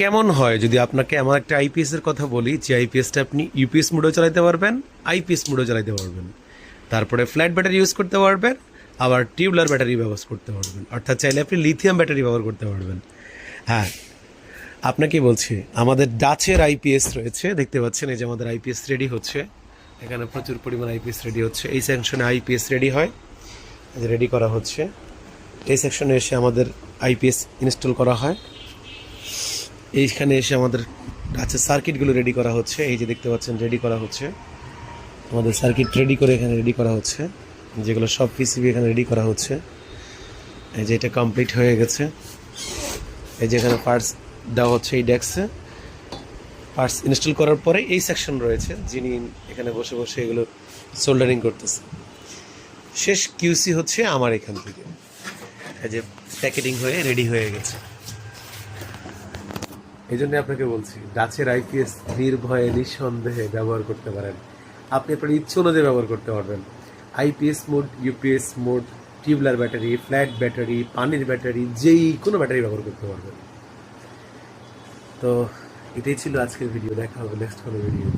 কেমন হয় যদি আপনাকে এমন একটা আইপিএস এর কথা বলি যে আইপিএসটা আপনি ইউপিএস মোডেও চালাতে পারবেন, আইপিএস মোডেও চালাতে পারবেন, তারপরে ফ্ল্যাট ব্যাটারি ইউজ করতে পারবেন, আবার টিউবলার ব্যাটারি ব্যবহার করতে পারবেন, অর্থাৎ চাইলে আপনি লিথিয়াম ব্যাটারি ব্যবহার করতে পারবেন। হ্যাঁ, আপনাকে বলছি আমাদের ডাচের আইপিএস রয়েছে, দেখতে পাচ্ছেন এই যে আমাদের আইপিএস রেডি হচ্ছে, এখানে প্রচুর পরিমাণ আইপিএস রেডি হচ্ছে। এই সেকশনে আইপিএস রেডি হয়, রেডি করা হচ্ছে। এই সেকশনে এসে আমাদের আইপিএস ইনস্টল করা হয়। এইখানে এসে আমাদের ডাচের সার্কিটগুলো রেডি করা হচ্ছে, এই যে দেখতে পাচ্ছেন রেডি করা হচ্ছে, আমাদের সার্কিট রেডি করে এখানে রেডি করা হচ্ছে, যেগুলো সব পিসিবি এখানে রেডি করা হচ্ছে। এই যে এটা কমপ্লিট হয়ে গেছে, এই যে এখানে পার্টস দেওয়া হচ্ছে এই ডেস্কে। পার্টস ইনস্টল করার পরে এই সেকশন রয়েছে, যিনি এখানে বসে বসে এগুলো সোল্ডারিং করতেছে। শেষ কিউসি হচ্ছে আমার এখান থেকে, এই যে প্যাকেটিং হয়ে রেডি হয়ে গেছে। এই জন্য আপনাকে বলছি ডাচের আইপিএস নির্ভয়ে নিঃসন্দেহে ব্যবহার করতে পারেন। আপনি আপনার ইচ্ছে অনুযায়ী ব্যবহার করতে পারবেন। IPS mode, UPS mode, tubular battery, flat battery, পানির ব্যাটারি, যেই কোনো ব্যাটারি ব্যবহার করতে পারবেন। তো এটাই ছিল আজকের ভিডিও, দেখা হবে নেক্সট কোনো ভিডিও।